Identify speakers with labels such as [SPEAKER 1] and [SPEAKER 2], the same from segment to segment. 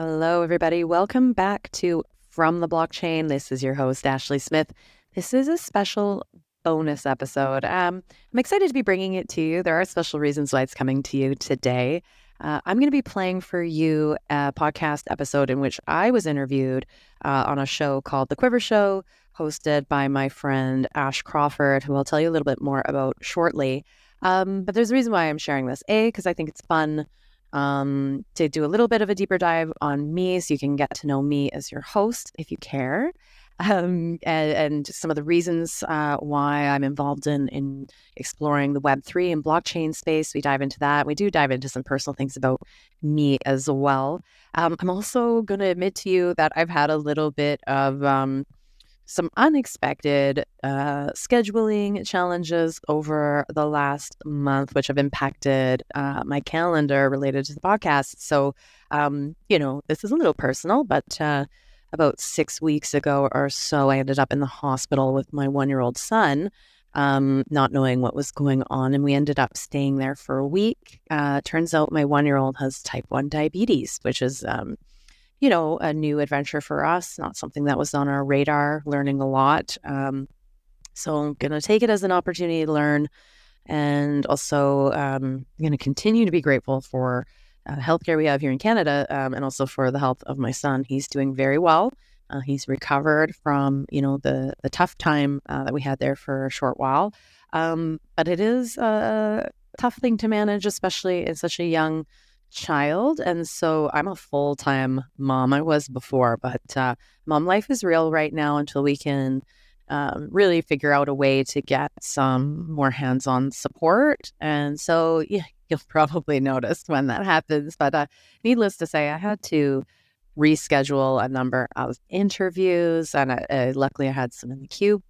[SPEAKER 1] Hello, everybody. Welcome back to From the Blockchain. This is your host, Ashley Smith. This is a special bonus episode. I'm excited to be bringing it to you. There are special reasons why it's coming to you today. I'm going to be playing for you a podcast episode in which I was interviewed on a show called The Quivr Show, hosted by my friend Ash Crawford, who I'll tell you a little bit more about shortly. But there's a reason why I'm sharing this. A, because I think it's fun to do a little bit of a deeper dive on me so you can get to know me as your host if you care. And some of the reasons why I'm involved in exploring the Web3 and blockchain space. We dive into that. We do dive into some personal things about me as well. I'm also going to admit to you that I've had a little bit of some unexpected scheduling challenges over the last month, which have impacted my calendar related to the podcast. So, this is a little personal, but about 6 weeks ago or so, I ended up in the hospital with my 1-year-old son, not knowing what was going on. And we ended up staying there for a week. Turns out my 1-year-old has type 1 diabetes, which is a new adventure for us, not something that was on our radar, learning a lot. So I'm going to take it as an opportunity to learn. And also, I'm going to continue to be grateful for healthcare we have here in Canada, and also for the health of my son. He's doing very well. He's recovered from, the tough time that we had there for a short while. But it is a tough thing to manage, especially in such a young child. And so I'm a full-time mom. I was before, but mom life is real right now until we can really figure out a way to get some more hands-on support. And so you'll probably notice when that happens. But needless to say, I had to reschedule a number of interviews, and luckily I had some in the queue.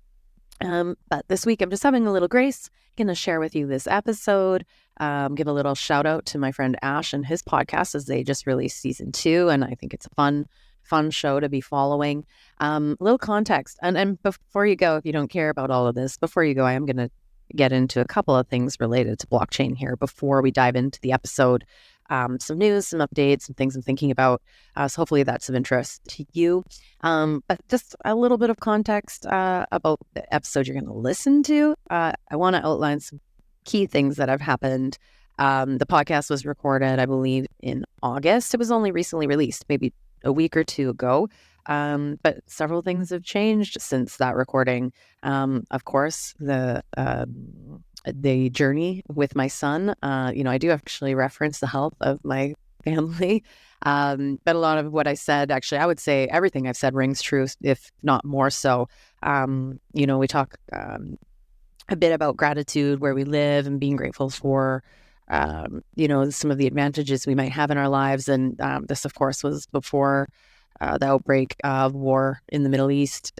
[SPEAKER 1] But this week, I'm just having a little grace. Going to share with you this episode. Give a little shout out to my friend Ash and his podcast as they just released season 2, and I think it's a fun show to be following. A little context, and before you go, if you don't care about all of this, before you go, I am going to get into a couple of things related to blockchain here before we dive into the episode. Some news, some updates, some things I'm thinking about. So hopefully that's of interest to you. But just a little bit of context about the episode you're going to listen to. I want to outline some key things that have happened. The podcast was recorded, I believe, in August. It was only recently released, maybe a week or two ago. But several things have changed since that recording. Of course, the journey with my son. I do actually reference the health of my family. But a lot of what I said, actually, I would say everything I've said rings true, if not more so. We talk a bit about gratitude, where we live, and being grateful for, some of the advantages we might have in our lives. And this, of course, was before the outbreak of war in the Middle East.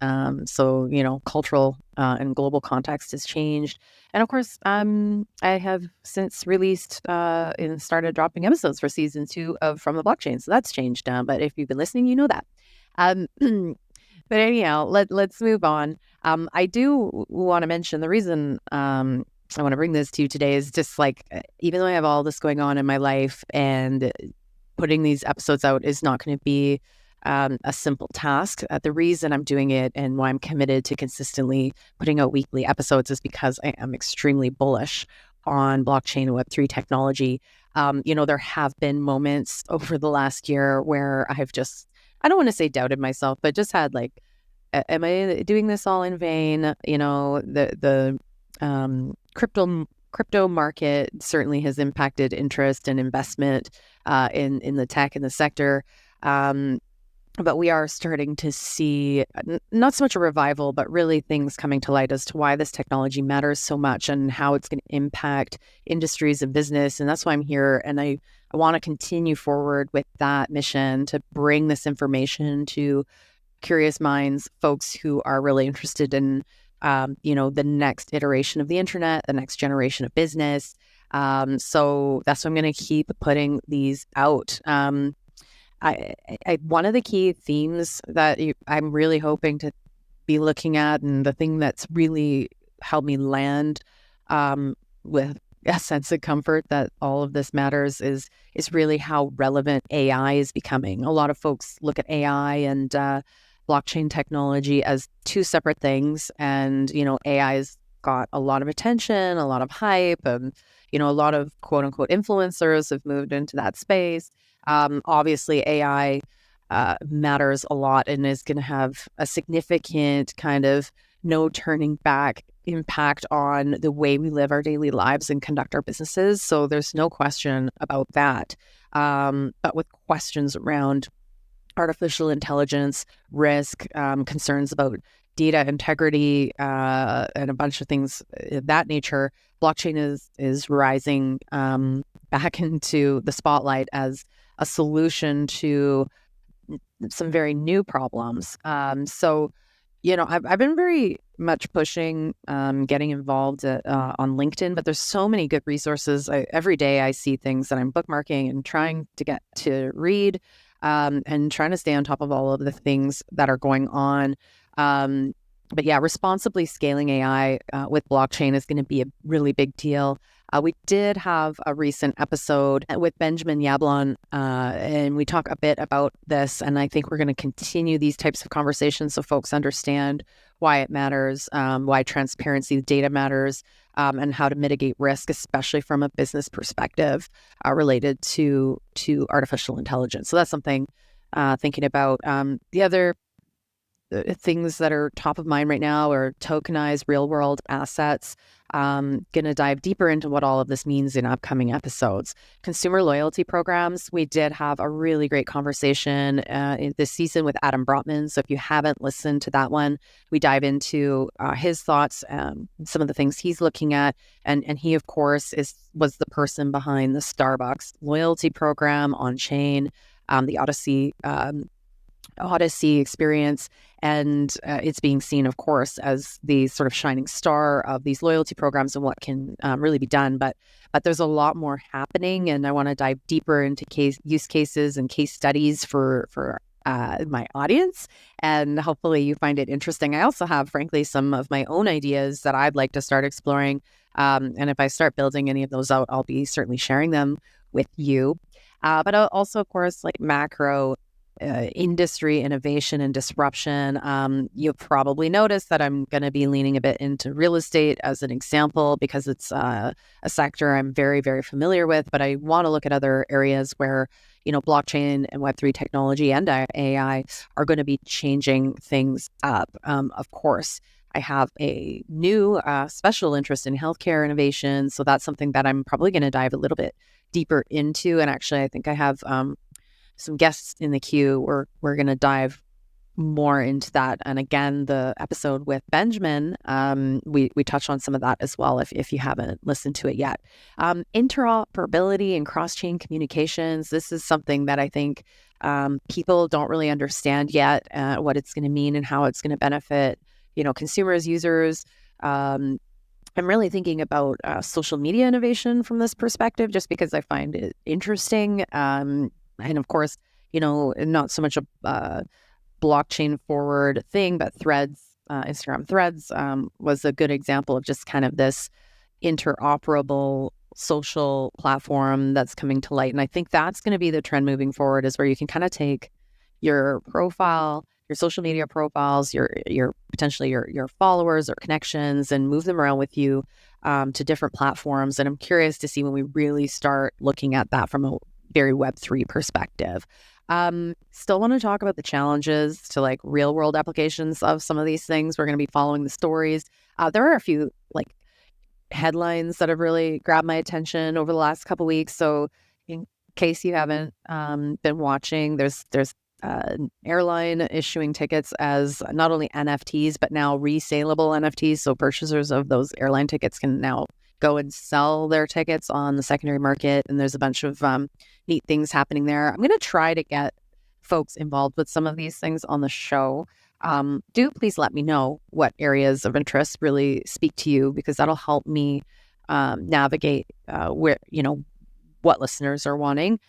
[SPEAKER 1] So, cultural and global context has changed. And of course, I have since released and started dropping episodes for season 2 of From the Blockchain. So that's changed. But if you've been listening, you know that. But anyhow, let's move on. I do want to mention the reason I want to bring this to you today is just like, even though I have all this going on in my life, and putting these episodes out is not going to be a simple task. The reason I'm doing it and why I'm committed to consistently putting out weekly episodes is because I am extremely bullish on blockchain and Web3 technology. There have been moments over the last year where I don't want to say doubted myself, but just had like, am I doing this all in vain? The crypto market certainly has impacted interest and investment in the tech and the sector. But we are starting to see not so much a revival, but really things coming to light as to why this technology matters so much and how it's going to impact industries and business. And that's why I'm here. And I want to continue forward with that mission to bring this information to curious minds, folks who are really interested in, the next iteration of the internet, the next generation of business. So that's why I'm going to keep putting these out. One of the key themes that I'm really hoping to be looking at, and the thing that's really helped me land with a sense of comfort that all of this matters is really how relevant AI is becoming. A lot of folks look at AI and blockchain technology as two separate things, and AI's got a lot of attention, a lot of hype, and a lot of quote unquote influencers have moved into that space. Obviously, AI matters a lot and is going to have a significant kind of no turning back impact on the way we live our daily lives and conduct our businesses. So there's no question about that. But with questions around artificial intelligence, risk, concerns about data integrity, and a bunch of things of that nature, blockchain is rising back into the spotlight as a solution to some very new problems. I've been very much pushing getting involved on LinkedIn, but there's so many good resources. Every day I see things that I'm bookmarking and trying to get to read, and trying to stay on top of all of the things that are going on. But yeah, responsibly scaling AI with blockchain is going to be a really big deal. We did have a recent episode with Benjamin Yablon, and we talk a bit about this. And I think we're going to continue these types of conversations so folks understand why it matters, why transparency of data matters, and how to mitigate risk, especially from a business perspective related to artificial intelligence. So that's something thinking about. The other things that are top of mind right now are tokenized real world assets. Going to dive deeper into what all of this means in upcoming episodes. Consumer loyalty programs. We did have a really great conversation this season with Adam Brotman. So if you haven't listened to that one, we dive into his thoughts, some of the things he's looking at. And he, of course, was the person behind the Starbucks loyalty program on chain, the Odyssey experience, and it's being seen, of course, as the sort of shining star of these loyalty programs and what can really be done. But there's a lot more happening, and I want to dive deeper into use cases and case studies for my audience, and hopefully you find it interesting. I also have, frankly, some of my own ideas that I'd like to start exploring, and if I start building any of those out, I'll be certainly sharing them with you. But also, of course, like macro industry innovation and disruption. You'll probably notice that I'm going to be leaning a bit into real estate as an example, because it's a sector I'm very, very familiar with. But I want to look at other areas where, blockchain and Web3 technology and AI are going to be changing things up. Of course, I have a new special interest in healthcare innovation. So that's something that I'm probably going to dive a little bit deeper into. And actually, I think I have some guests in the queue. We're going to dive more into that. And again, the episode with Benjamin, we touch on some of that as well if you haven't listened to it yet. Interoperability and cross-chain communications. This is something that I think people don't really understand yet, what it's going to mean and how it's going to benefit, consumers, users. I'm really thinking about social media innovation from this perspective, just because I find it interesting. And of course, not so much a blockchain forward thing, but Threads, Instagram Threads was a good example of just kind of this interoperable social platform that's coming to light. And I think that's going to be the trend moving forward, is where you can kind of take your profile, your social media profiles, your potentially your followers or connections, and move them around with you to different platforms. And I'm curious to see when we really start looking at that from a very Web3 perspective. Still want to talk about the challenges to like real world applications of some of these things. We're going to be following the stories. There are a few like headlines that have really grabbed my attention over the last couple of weeks. So in case you haven't been watching, there's airline issuing tickets as not only NFTs, but now resaleable NFTs. So purchasers of those airline tickets can now go and sell their tickets on the secondary market. And there's a bunch of neat things happening there. I'm going to try to get folks involved with some of these things on the show. Do please let me know what areas of interest really speak to you, because that'll help me navigate where, what listeners are wanting.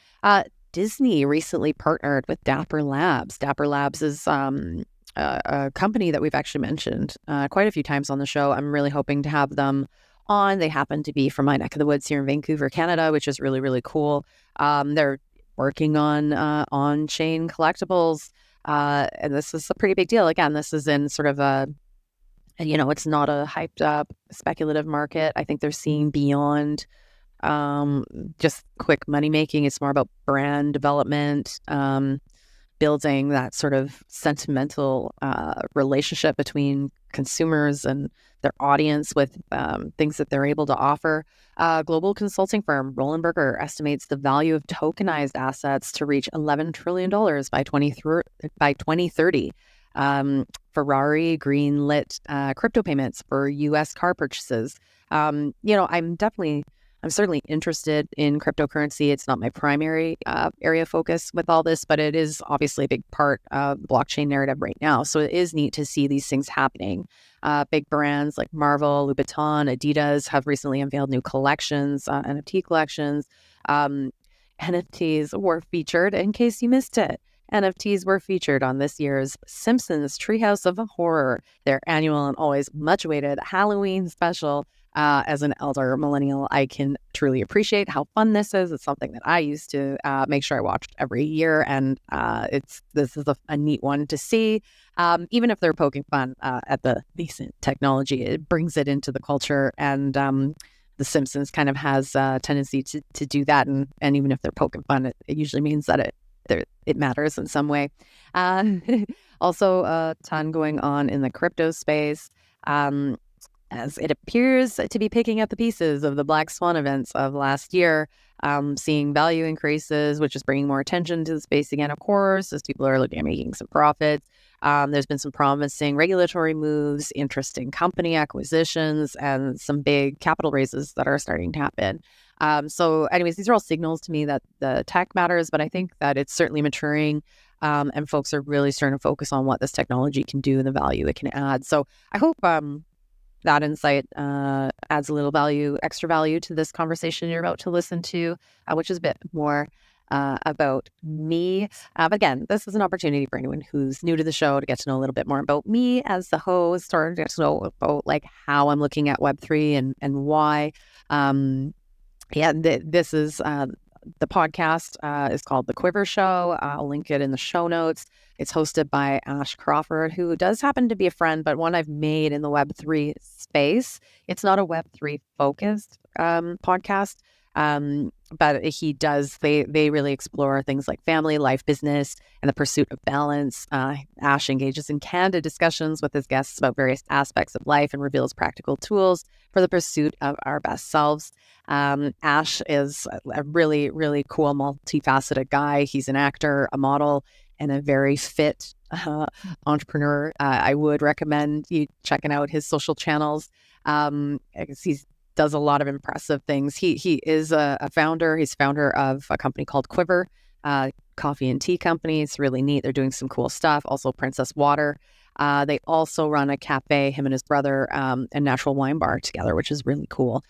[SPEAKER 1] Disney recently partnered with Dapper Labs. Dapper Labs is a company that we've actually mentioned quite a few times on the show. I'm really hoping to have them on. They happen to be from my neck of the woods here in Vancouver, Canada, which is really, really cool. They're working on chain collectibles. And this is a pretty big deal. Again, this is in sort of it's not a hyped up speculative market. I think they're seeing beyond just quick money making. It's more about brand development, building that sort of sentimental relationship between consumers and their audience with things that they're able to offer. Global consulting firm Roland Berger estimates the value of tokenized assets to reach $11 trillion by 2030. Ferrari greenlit crypto payments for U.S. car purchases. I'm certainly interested in cryptocurrency. It's not my primary area of focus with all this, but it is obviously a big part of the blockchain narrative right now. So it is neat to see these things happening. Big brands like Marvel, Louboutin, Adidas have recently unveiled new collections, NFT collections. NFTs were featured, in case you missed it. NFTs were featured on this year's Simpsons Treehouse of Horror, their annual and always much-awaited Halloween special. As an elder millennial, I can truly appreciate how fun this is. It's something that I used to make sure I watched every year, and this is a neat one to see. Even if they're poking fun at the decent technology, it brings it into the culture, and The Simpsons kind of has a tendency to do that, and even if they're poking fun, it usually means that it matters in some way. Also, a ton going on in the crypto space. As it appears to be picking up the pieces of the Black Swan events of last year, seeing value increases, which is bringing more attention to the space again, of course, as people are looking at making some profits. There's been some promising regulatory moves, interesting company acquisitions, and some big capital raises that are starting to happen. So anyways, these are all signals to me that the tech matters, but I think that it's certainly maturing, and folks are really starting to focus on what this technology can do and the value it can add. So I hope that insight adds a little extra value to this conversation you're about to listen to, which is a bit more about me. But again, this is an opportunity for anyone who's new to the show to get to know a little bit more about me as the host, or get to know about like how I'm looking at Web3 and why. This is the podcast is called The Quivr Show. I'll link it in the show notes. It's hosted by Ash Crawford, who does happen to be a friend, but one I've made in the Web3 space. It's not a Web3 focused podcast, but they really explore things like family, life, business, and the pursuit of balance. Ash engages in candid discussions with his guests about various aspects of life and reveals practical tools for the pursuit of our best selves. Ash is a really, really cool, multifaceted guy. He's an actor, a model, and a very fit entrepreneur. I would recommend you checking out his social channels. He does a lot of impressive things. He is a founder. He's founder of a company called Quivr, coffee and tea company. It's really neat. They're doing some cool stuff. Also Princess Water. They also run a cafe, him and his brother, a natural wine bar together, which is really cool.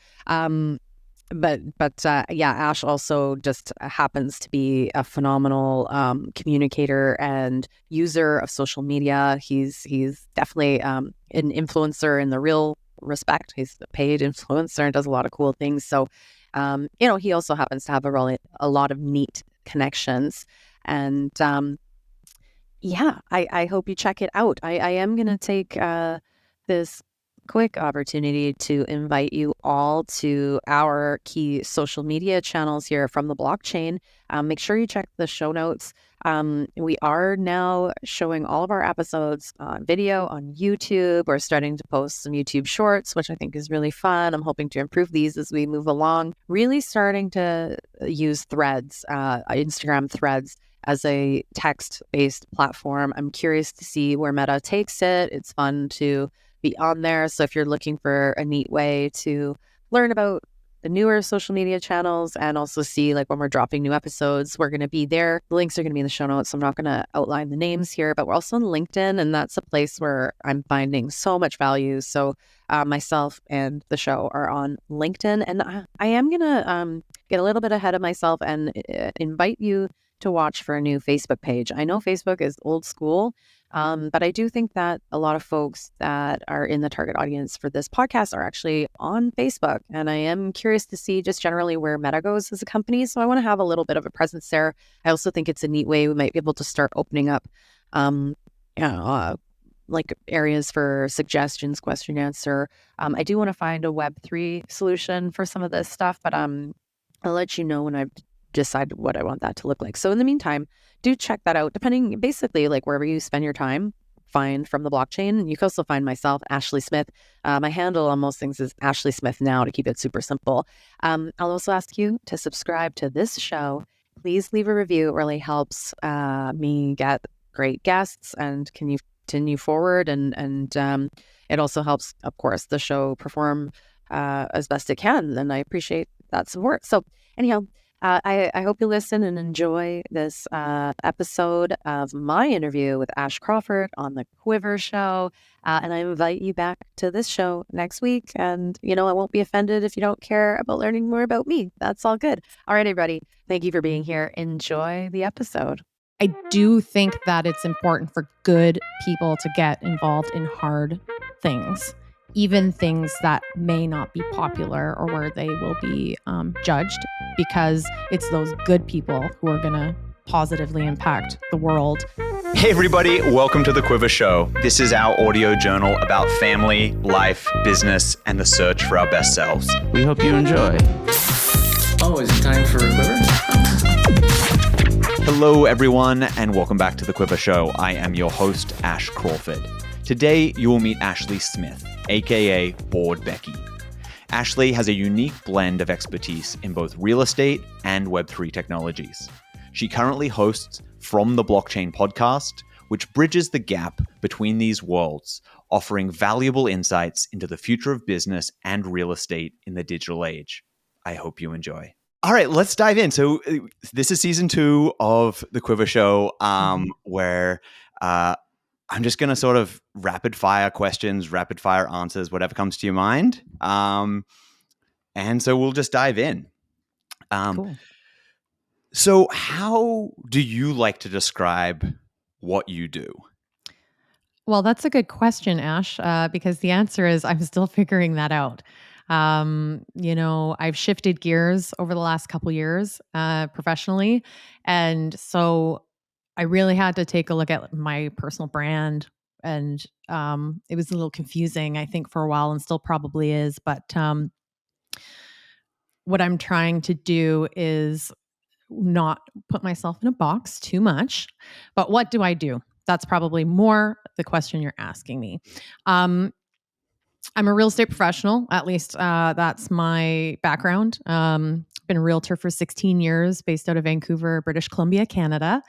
[SPEAKER 1] Ash also just happens to be a phenomenal communicator and user of social media. He's definitely an influencer in the real respect. He's a paid influencer and does a lot of cool things. So, he also happens to have a lot of neat connections. And I hope you check it out. I am going to take this quick opportunity to invite you all to our key social media channels here from the blockchain. Make sure you check the show notes. We are now showing all of our episodes on video on YouTube. We're starting to post some YouTube shorts, which I think is really fun. I'm hoping to improve these as we move along. Really starting to use Threads, Instagram Threads, as a text-based platform. I'm curious to see where Meta takes it. It's fun to be on there. So if you're looking for a neat way to learn about the newer social media channels and also see like when we're dropping new episodes, we're going to be there. The links are going to be in the show notes. So I'm not going to outline the names here, but we're also on LinkedIn, and that's a place where I'm finding so much value. So myself and the show are on LinkedIn, and I am going to get a little bit ahead of myself and invite you to watch for a new Facebook page. I know Facebook is old school. But I do think that a lot of folks that are in the target audience for this podcast are actually on Facebook. And I am curious to see just generally where Meta goes as a company. So I want to have a little bit of a presence there. I also think it's a neat way we might be able to start opening up um, like areas for suggestions, question answer. I do want to find a Web3 solution for some of this stuff, but I'll let you know when I've decided what I want that to look like. So in the meantime, do check that out. Depending, basically, like wherever you spend your time, find From the Blockchain. You can also find myself, Ashley Smith. My handle on most things is Ashley Smith now to keep it super simple. I'll also ask you to subscribe to this show. Please leave a review. It really helps me get great guests and continue forward. And it also helps, of course, the show perform as best it can. And I appreciate that support. So anyhow, I hope you listen and enjoy this episode of my interview with Ash Crawford on the Quivr Show. And I invite you back to this show next week. And, I won't be offended if you don't care about learning more about me. That's all good. All right, everybody. Thank you for being here. Enjoy the episode.
[SPEAKER 2] I do think that it's important for good people to get involved in hard things, even things that may not be popular or where they will be judged, because it's those good people who are going to positively impact the world.
[SPEAKER 3] Hey everybody, welcome to the Quivr Show. This is our audio journal about family, life, business, and the search for our best selves.
[SPEAKER 4] We hope you enjoy.
[SPEAKER 5] Oh, is it time for a Quivr?
[SPEAKER 3] Hello everyone, and welcome back to the Quivr Show. I am your host, Ash Crawford. Today, you will meet Ashley Smith, aka Board Becky. Ashley has a unique blend of expertise in both real estate and Web3 technologies. She currently hosts From the Blockchain podcast, which bridges the gap between these worlds, offering valuable insights into the future of business and real estate in the digital age. I hope you enjoy. All right, let's dive in. So this is season 2 of the Quivr Show, where I'm just going to sort of rapid fire questions, rapid fire answers, whatever comes to your mind. And so we'll just dive in.
[SPEAKER 2] Cool.
[SPEAKER 3] So how do you like to describe what you do?
[SPEAKER 2] Well, that's a good question, Ash, because the answer is I'm still figuring that out. I've shifted gears over the last couple years professionally. And so I really had to take a look at my personal brand. And it was a little confusing, I think, for a while, and still probably is. But what I'm trying to do is not put myself in a box too much. But what do I do? That's probably more the question you're asking me. I'm a real estate professional. At least that's my background. Been a realtor for 16 years, based out of Vancouver, British Columbia, Canada.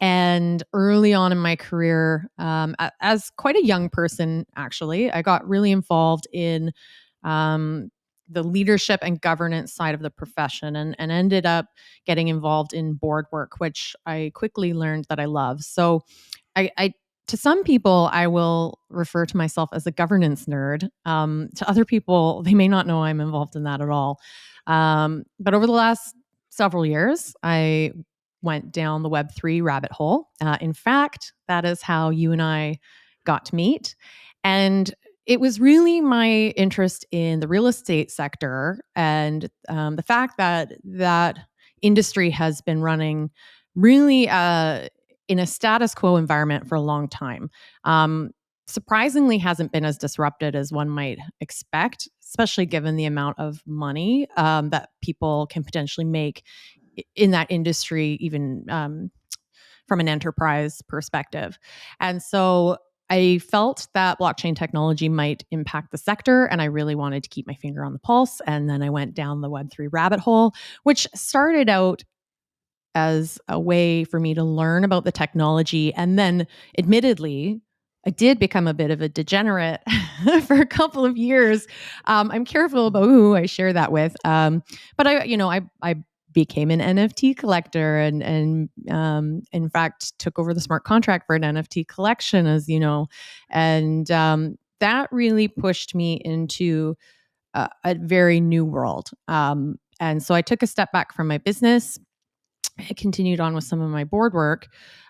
[SPEAKER 2] And early on in my career, as quite a young person, actually, I got really involved in the leadership and governance side of the profession, and ended up getting involved in board work, which I quickly learned that I love. So I to some people, I will refer to myself as a governance nerd. To other people, they may not know I'm involved in that at all. But over the last several years, I went down the Web3 rabbit hole. In fact, that is how you and I got to meet. And it was really my interest in the real estate sector and the fact that that industry has been running really in a status quo environment for a long time. Surprisingly hasn't been as disrupted as one might expect, especially given the amount of money that people can potentially make in that industry, even from an enterprise perspective. And so I felt that blockchain technology might impact the sector, and I really wanted to keep my finger on the pulse. And then I went down the Web3 rabbit hole, which started out as a way for me to learn about the technology. And then, admittedly, I did become a bit of a degenerate for a couple of years. I'm careful about who I share that with. But I became an NFT collector and in fact took over the smart contract for an NFT collection, as you know. And that really pushed me into a very new world. And so I took a step back from my business. I continued on with some of my board work.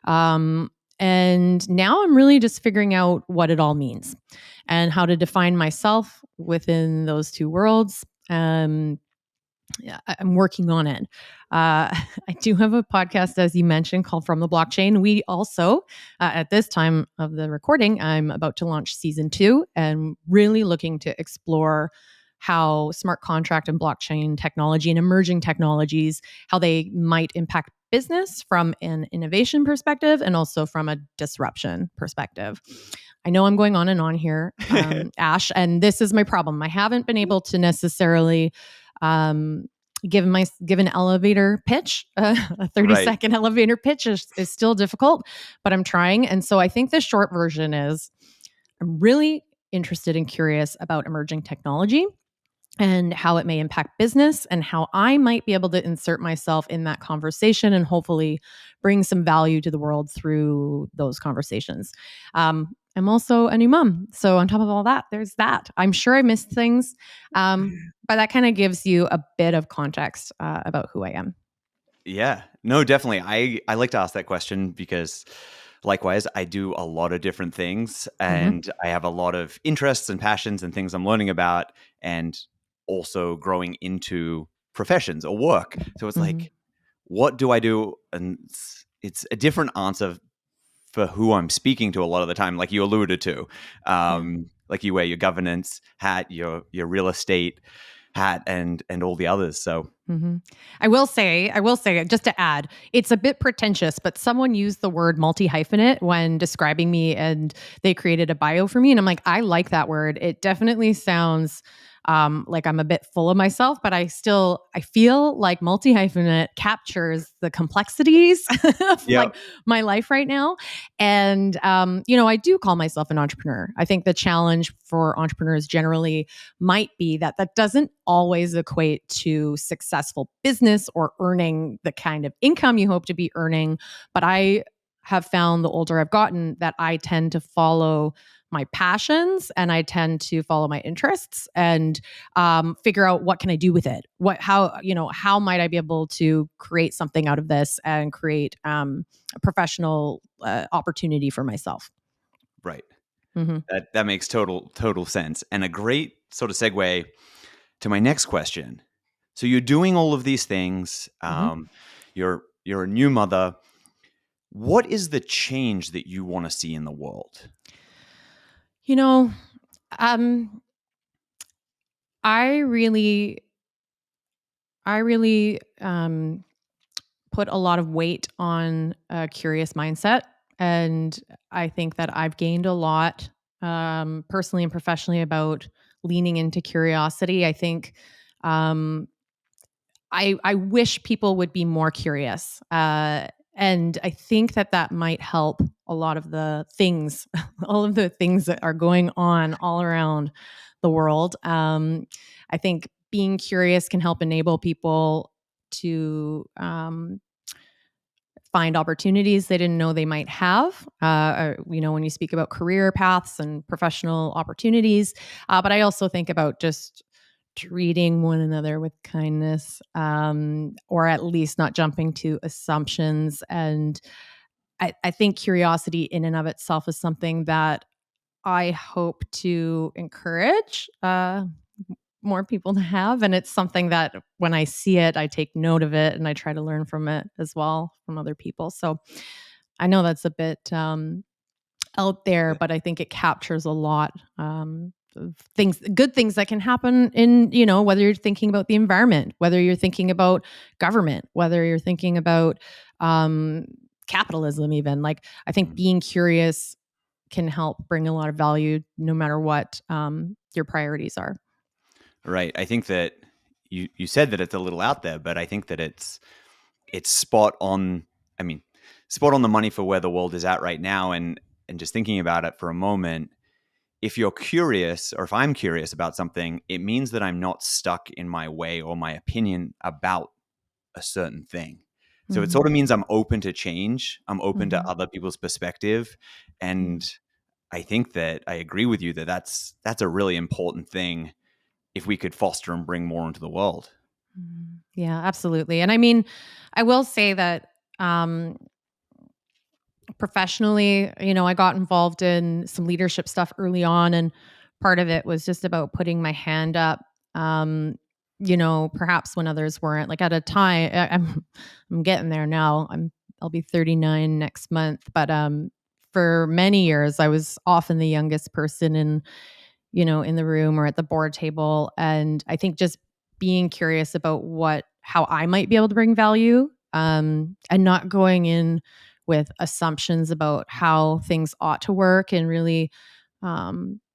[SPEAKER 2] And And now I'm really just figuring out what it all means and how to define myself within those two worlds. Yeah, I'm working on it. I do have a podcast, as you mentioned, called From the Blockchain. We also, at this time of the recording, I'm about to launch season 2 and really looking to explore how smart contract and blockchain technology and emerging technologies, how they might impact business from an innovation perspective and also from a disruption perspective. I know I'm going on and on here, Ash, and this is my problem. I haven't been able to necessarily give an elevator pitch. A 30-second elevator pitch is still difficult, but I'm trying. And so I think the short version is I'm really interested and curious about emerging technology and how it may impact business and how I might be able to insert myself in that conversation and hopefully bring some value to the world through those conversations. I'm also a new mom. So on top of all that, there's that. I'm sure I missed things, but that kind of gives you a bit of context about who I am.
[SPEAKER 3] Yeah, no, definitely. I like to ask that question because likewise, I do a lot of different things and I have a lot of interests and passions and things I'm learning about and also growing into professions or work. So it's like, what do I do? And it's a different answer for who I'm speaking to a lot of the time, like you alluded to. Like you wear your governance hat, your real estate hat, and all the others. So
[SPEAKER 2] I will say, just to add, it's a bit pretentious, but someone used the word multi-hyphenate when describing me and they created a bio for me. And I'm like, I like that word. It definitely sounds like I'm a bit full of myself, but I feel like multi-hyphenate captures the complexities of like my life right now. And, I do call myself an entrepreneur. I think the challenge for entrepreneurs generally might be that doesn't always equate to successful business or earning the kind of income you hope to be earning. But I have found the older I've gotten that I tend to follow my passions and I tend to follow my interests and figure out what can I do with it? How might I be able to create something out of this and create a professional opportunity for myself?
[SPEAKER 3] Right. That makes total sense. And a great sort of segue to my next question. So you're doing all of these things. You're a new mother. What is the change that you want to see in the world?
[SPEAKER 2] I really put a lot of weight on a curious mindset. And I think that I've gained a lot personally and professionally about leaning into curiosity. I think I wish people would be more curious. And I think that might help a lot of the things, all of the things that are going on all around the world. I think being curious can help enable people to find opportunities they didn't know they might have. When you speak about career paths and professional opportunities, but I also think about just treating one another with kindness, or at least not jumping to assumptions. And I think curiosity in and of itself is something that I hope to encourage more people to have. And it's something that when I see it, I take note of it and I try to learn from it as well from other people. So I know that's a bit out there, but I think it captures a lot of good things that can happen in, whether you're thinking about the environment, whether you're thinking about government, whether you're thinking about capitalism even. Like, I think being curious can help bring a lot of value no matter what your priorities are.
[SPEAKER 3] Right. I think that you said that it's a little out there, but I think that it's spot on. I mean, spot on the money for where the world is at right now. And just thinking about it for a moment, if you're curious or if I'm curious about something, it means that I'm not stuck in my way or my opinion about a certain thing. So it sort of means I'm open to change. I'm open to other people's perspective. And I think that I agree with you that that's a really important thing if we could foster and bring more into the world.
[SPEAKER 2] Yeah, absolutely. And I mean, I will say that Professionally, I got involved in some leadership stuff early on, and part of it was just about putting my hand up. Perhaps when others weren't. Like at a time, I'm getting there now. I'll be 39 next month, but for many years, I was often the youngest person in the room or at the board table, and I think just being curious about how I might be able to bring value, and not going in with assumptions about how things ought to work, and really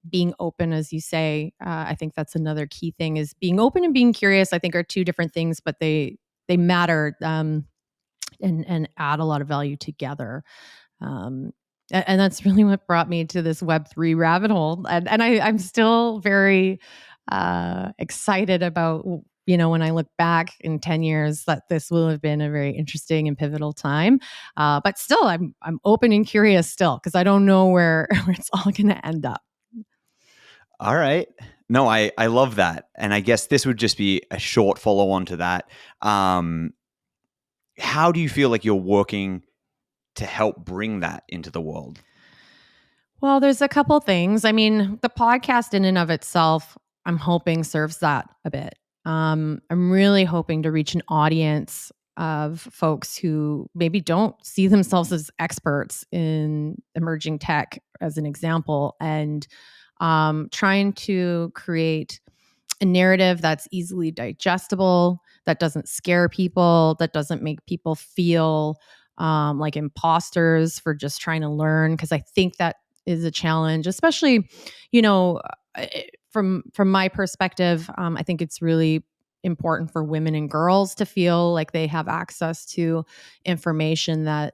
[SPEAKER 2] being open, as you say. I think that's another key thing, is being open and being curious. I think are two different things, but they matter, and add a lot of value together. And that's really what brought me to this Web3 rabbit hole. And I'm still very excited about, when I look back in 10 years, that this will have been a very interesting and pivotal time. But still, I'm open and curious still, because I don't know where it's all going to end up.
[SPEAKER 3] All right. No, I love that. And I guess this would just be a short follow on to that. How do you feel like you're working to help bring that into the world?
[SPEAKER 2] Well, there's a couple things. I mean, the podcast in and of itself, I'm hoping serves that a bit. I'm really hoping to reach an audience of folks who maybe don't see themselves as experts in emerging tech, as an example, and trying to create a narrative that's easily digestible, that doesn't scare people, that doesn't make people feel like imposters for just trying to learn. Because I think that is a challenge, especially, from my perspective. I think it's really important for women and girls to feel like they have access to information that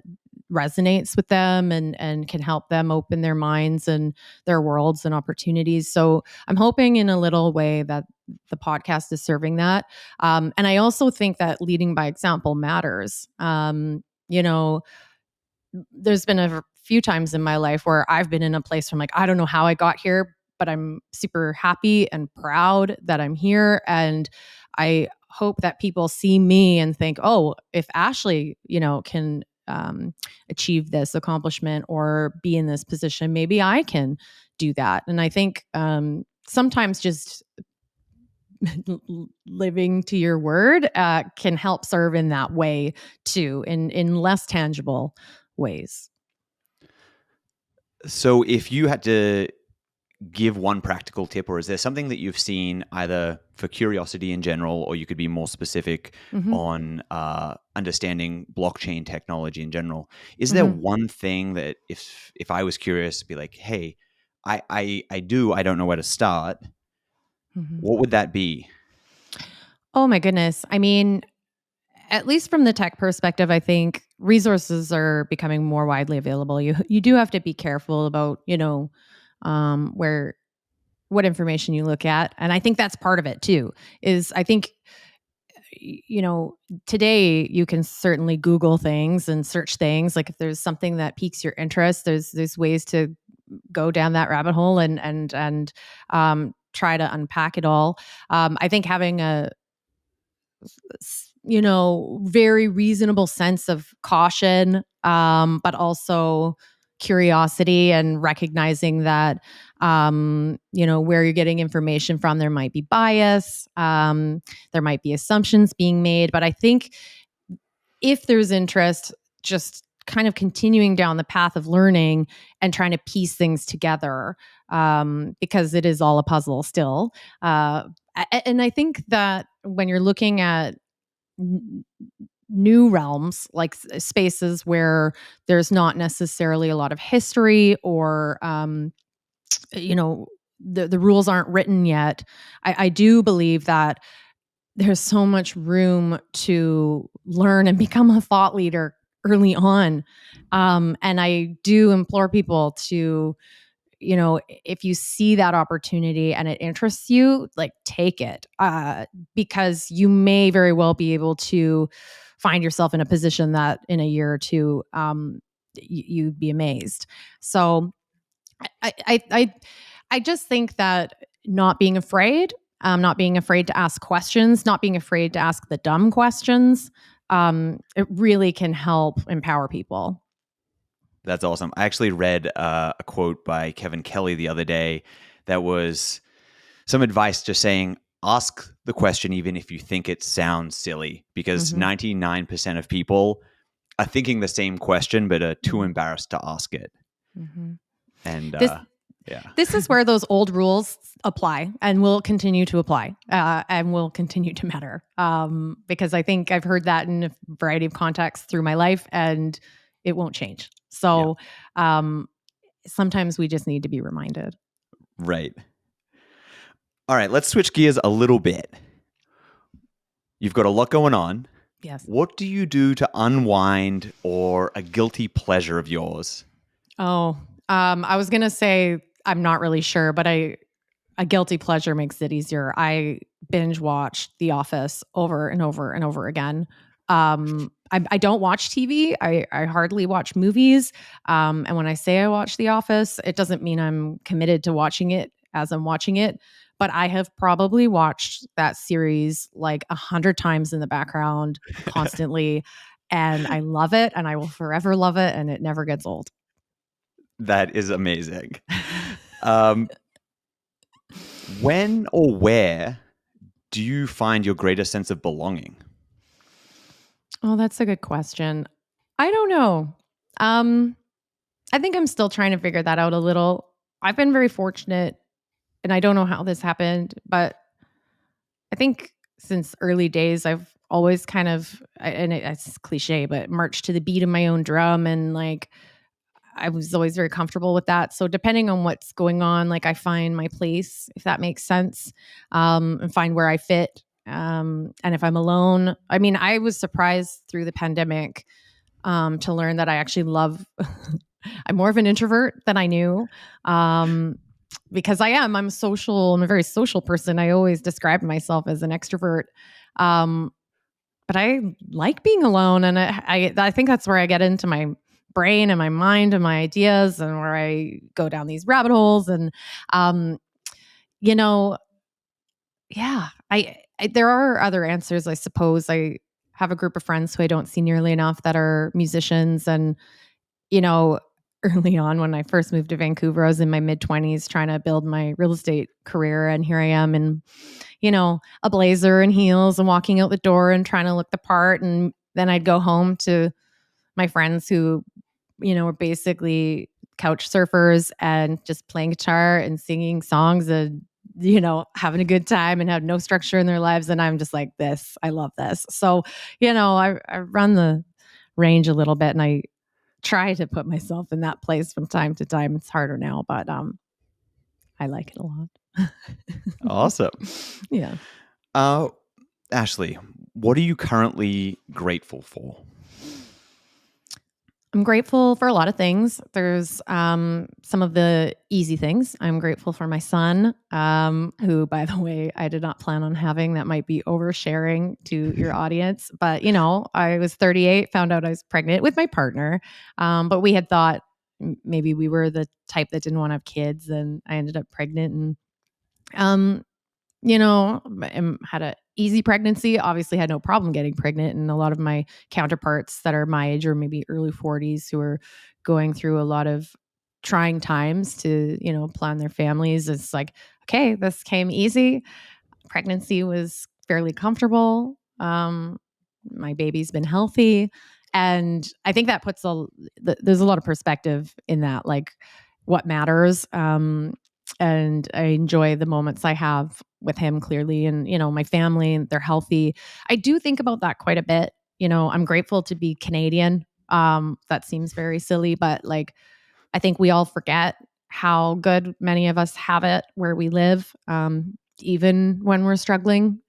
[SPEAKER 2] resonates with them, and can help them open their minds and their worlds and opportunities. So I'm hoping in a little way that the podcast is serving that. And I also think that leading by example matters. There's been a few times in my life where I've been in a place where I'm like, I don't know how I got here, but I'm super happy and proud that I'm here. And I hope that people see me and think, oh, if Ashley, can achieve this accomplishment or be in this position, maybe I can do that. And I think sometimes just living to your word can help serve in that way too, in less tangible ways.
[SPEAKER 3] So if you had to give one practical tip, or is there something that you've seen either for curiosity in general, or you could be more specific on understanding blockchain technology in general? Is there one thing that if I was curious, be like, hey, I don't know where to start, what would that be?
[SPEAKER 2] Oh my goodness. I mean, at least from the tech perspective, I think resources are becoming more widely available. You do have to be careful about, what information you look at. And I think that's part of it too, is I think, today you can certainly Google things and search things. Like if there's something that piques your interest, there's ways to go down that rabbit hole and try to unpack it all. I think having a very reasonable sense of caution, but also curiosity, and recognizing that, where you're getting information from, there might be bias, there might be assumptions being made. But I think if there's interest, just kind of continuing down the path of learning and trying to piece things together, because it is all a puzzle still. And I think that when you're looking at new realms, like spaces where there's not necessarily a lot of history, or the rules aren't written yet, I do believe that there's so much room to learn and become a thought leader early on. And I do implore people to, if you see that opportunity and it interests you, like take it, because you may very well be able to find yourself in a position that in a year or two, you'd be amazed. So I just think that not being afraid to ask questions, not being afraid to ask the dumb questions, it really can help empower people.
[SPEAKER 3] That's awesome. I actually read a quote by Kevin Kelly the other day that was some advice just saying, ask the question even if you think it sounds silly, because 99% of people are thinking the same question but are too embarrassed to ask it. And
[SPEAKER 2] This
[SPEAKER 3] yeah,
[SPEAKER 2] This is where those old rules apply and will continue to apply and will continue to matter. Because I think I've heard that in a variety of contexts through my life and it won't change. So sometimes we just need to be reminded.
[SPEAKER 3] right. All right, let's switch gears a little bit. You've got a lot going on.
[SPEAKER 2] Yes.
[SPEAKER 3] What do you do to unwind or a guilty pleasure of yours?
[SPEAKER 2] Oh, I was going to say, I'm not really sure, but a guilty pleasure makes it easier. I binge watch The Office over and over and over again. I don't watch TV. I hardly watch movies. And when I say I watch The Office, it doesn't mean I'm committed to watching it as I'm watching it. But I have probably watched that series like 100 times in the background constantly. And I love it and I will forever love it. And it never gets old.
[SPEAKER 3] That is amazing. When or where do you find your greatest sense of belonging?
[SPEAKER 2] Oh, that's a good question. I don't know. I think I'm still trying to figure that out a little. I've been very fortunate, and I don't know how this happened, but I think since early days, I've always kind of, and it's cliche, but marched to the beat of my own drum. And like, I was always very comfortable with that. So depending on what's going on, like I find my place, if that makes sense, and find where I fit. And if I'm alone, I mean, I was surprised through the pandemic to learn that I actually love, I'm more of an introvert than I knew. Because I'm social. I'm a very social person. I always described myself as an extrovert. But I like being alone. And I think that's where I get into my brain and my mind and my ideas and where I go down these rabbit holes. And, there are other answers, I suppose. I have a group of friends who I don't see nearly enough that are musicians. And, early on when I first moved to Vancouver, I was in my mid-20s trying to build my real estate career. And here I am in, a blazer and heels and walking out the door and trying to look the part. And then I'd go home to my friends who, were basically couch surfers and just playing guitar and singing songs and, having a good time and have no structure in their lives. And I'm just like, I love this. So, I run the range a little bit and I try to put myself in that place from time to time. It's harder now, but I like it a lot.
[SPEAKER 3] Awesome.
[SPEAKER 2] Yeah.
[SPEAKER 3] Ashley, what are you currently grateful for?
[SPEAKER 2] I'm grateful for a lot of things. There's some of the easy things. I'm grateful for my son, who, by the way, I did not plan on having. That might be oversharing to your audience. But, I was 38, found out I was pregnant with my partner. But we had thought maybe we were the type that didn't want to have kids. And I ended up pregnant and, had a easy pregnancy, obviously had no problem getting pregnant. And a lot of my counterparts that are my age or maybe early 40s who are going through a lot of trying times to, plan their families. It's like, okay, this came easy. Pregnancy was fairly comfortable. My baby's been healthy. And I think that puts there's a lot of perspective in that, like what matters. And I enjoy the moments I have with him clearly and, my family, they're healthy. I do think about that quite a bit. I'm grateful to be Canadian. That seems very silly, but like, I think we all forget how good many of us have it where we live. Even when we're struggling,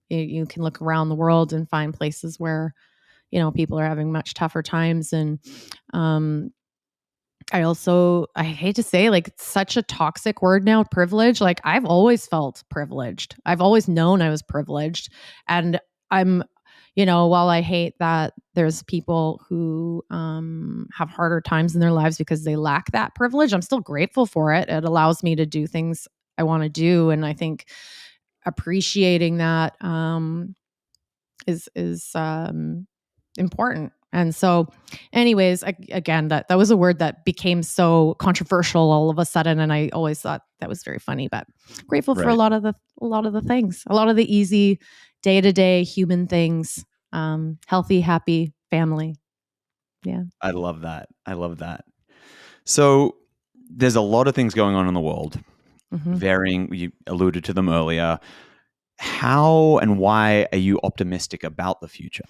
[SPEAKER 2] you can look around the world and find places where, people are having much tougher times. And, I hate to say, like, it's such a toxic word now, privilege. Like, I've always felt privileged. I've always known I was privileged. And I'm, while I hate that there's people who have harder times in their lives because they lack that privilege, I'm still grateful for it. It allows me to do things I want to do. And I think appreciating that is important. And so anyways, again, that was a word that became so controversial all of a sudden. And I always thought that was very funny, but grateful for a
[SPEAKER 3] Right.
[SPEAKER 2] lot of the things, a lot of the easy day-to-day human things, healthy, happy family. Yeah.
[SPEAKER 3] I love that. I love that. So there's a lot of things going on in the world, varying. You alluded to them earlier. How and why are you optimistic about the future?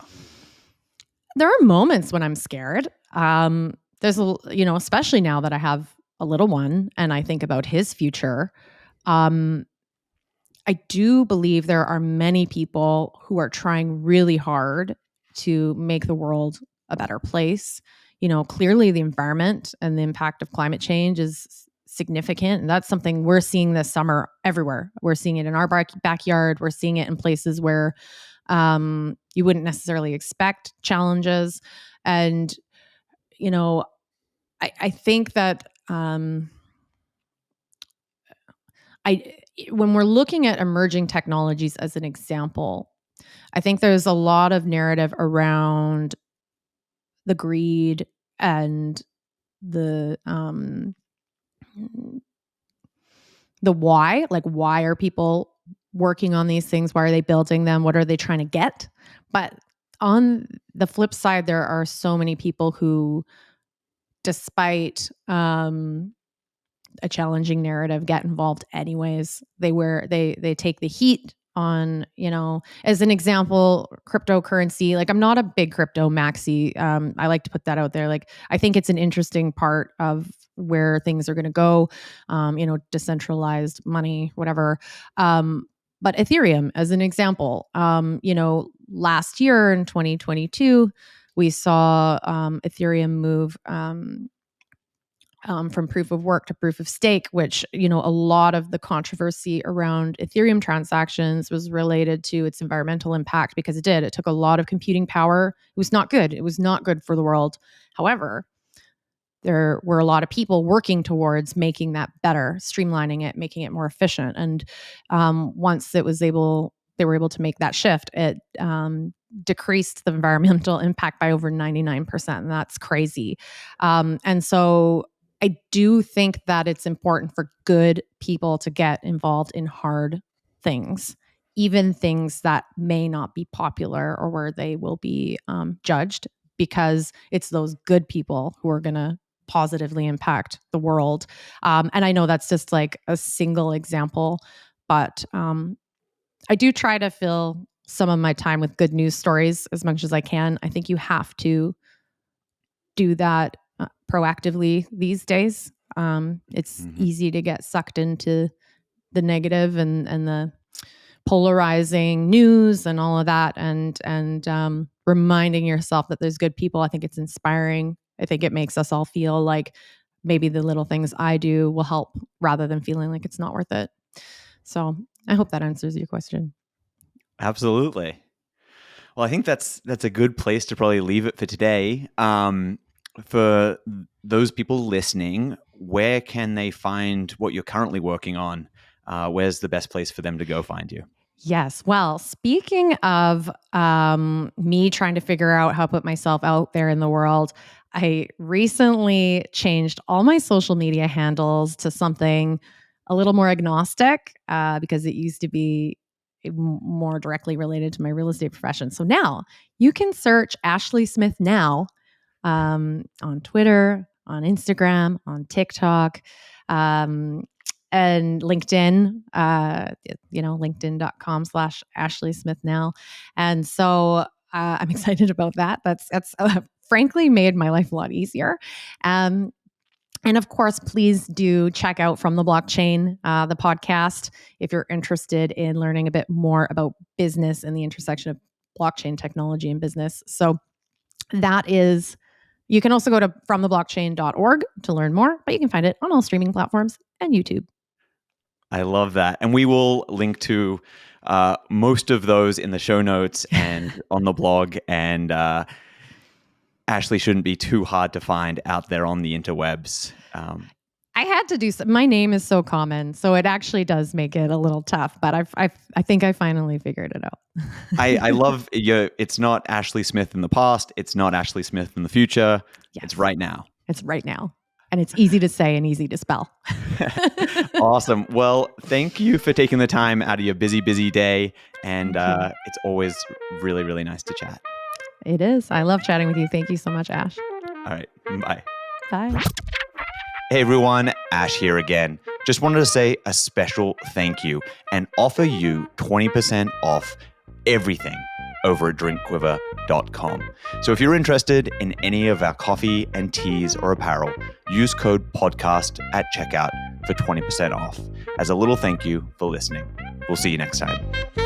[SPEAKER 2] There are moments when I'm scared. There's especially now that I have a little one and I think about his future. I do believe there are many people who are trying really hard to make the world a better place. Clearly the environment and the impact of climate change is significant. And that's something we're seeing this summer everywhere. We're seeing it in our backyard. We're seeing it in places where you wouldn't necessarily expect challenges. And, I think that when we're looking at emerging technologies as an example, I think there's a lot of narrative around the greed and the why. Like, why are people working on these things? Why are they building them? What are they trying to get? But on the flip side, there are so many people who, despite a challenging narrative, get involved anyways. They take the heat on, as an example, cryptocurrency. Like, I'm not a big crypto maxi. I like to put that out there. Like, I think it's an interesting part of where things are going to go, decentralized money, whatever. But Ethereum, as an example, last year in 2022, we saw Ethereum move from proof of work to proof of stake, which, a lot of the controversy around Ethereum transactions was related to its environmental impact, because it took a lot of computing power. It was not good. It was not good for the world. However, there were a lot of people working towards making that better, streamlining it, making it more efficient. And once they were able to make that shift, it decreased the environmental impact by over 99%. And that's crazy. And so I do think that it's important for good people to get involved in hard things, even things that may not be popular or where they will be judged, because it's those good people who are going to positively impact the world. And I know that's just like a single example, but I do try to fill some of my time with good news stories as much as I can. I think you have to do that proactively these days. It's easy to get sucked into the negative and the polarizing news and all of that, and reminding yourself that there's good people. I think it's inspiring. I think it makes us all feel like maybe the little things I do will help, rather than feeling like it's not worth it. So I hope that answers your question.
[SPEAKER 3] Absolutely. Well, I think that's a good place to probably leave it for today. For those people listening, where can they find what you're currently working on? Where's the best place for them to go find you?
[SPEAKER 2] Yes. Well, speaking of me trying to figure out how to put myself out there in the world, I recently changed all my social media handles to something a little more agnostic, because it used to be more directly related to my real estate profession. So now you can search Ashley Smith Now on Twitter, on Instagram, on TikTok, and LinkedIn, linkedin.com/Ashley Smith Now. And so I'm excited about that. That's frankly made my life a lot easier. And of course, please do check out From the Blockchain, the podcast, if you're interested in learning a bit more about business and the intersection of blockchain technology and business. So that is, you can also go to fromtheblockchain.org to learn more, but you can find it on all streaming platforms and YouTube.
[SPEAKER 3] I love that. And we will link to most of those in the show notes and on the blog. And Ashley shouldn't be too hard to find out there on the interwebs.
[SPEAKER 2] I had to do some. My name is so common, so it actually does make it a little tough. But I think I finally figured it out.
[SPEAKER 3] I love it's not Ashley Smith in the past. It's not Ashley Smith in the future.
[SPEAKER 2] Yes.
[SPEAKER 3] It's right now.
[SPEAKER 2] It's right now. And it's easy to say and easy to spell.
[SPEAKER 3] Awesome. Well, thank you for taking the time out of your busy, busy day. And it's always really, really nice to chat.
[SPEAKER 2] It is. I love chatting with you. Thank you so much, Ash.
[SPEAKER 3] All right. Bye.
[SPEAKER 2] Bye.
[SPEAKER 3] Hey everyone, Ash here again. Just wanted to say a special thank you and offer you 20% off everything over at drinkquiver.com. So if you're interested in any of our coffee and teas or apparel, use code podcast at checkout for 20% off as a little thank you for listening. We'll see you next time.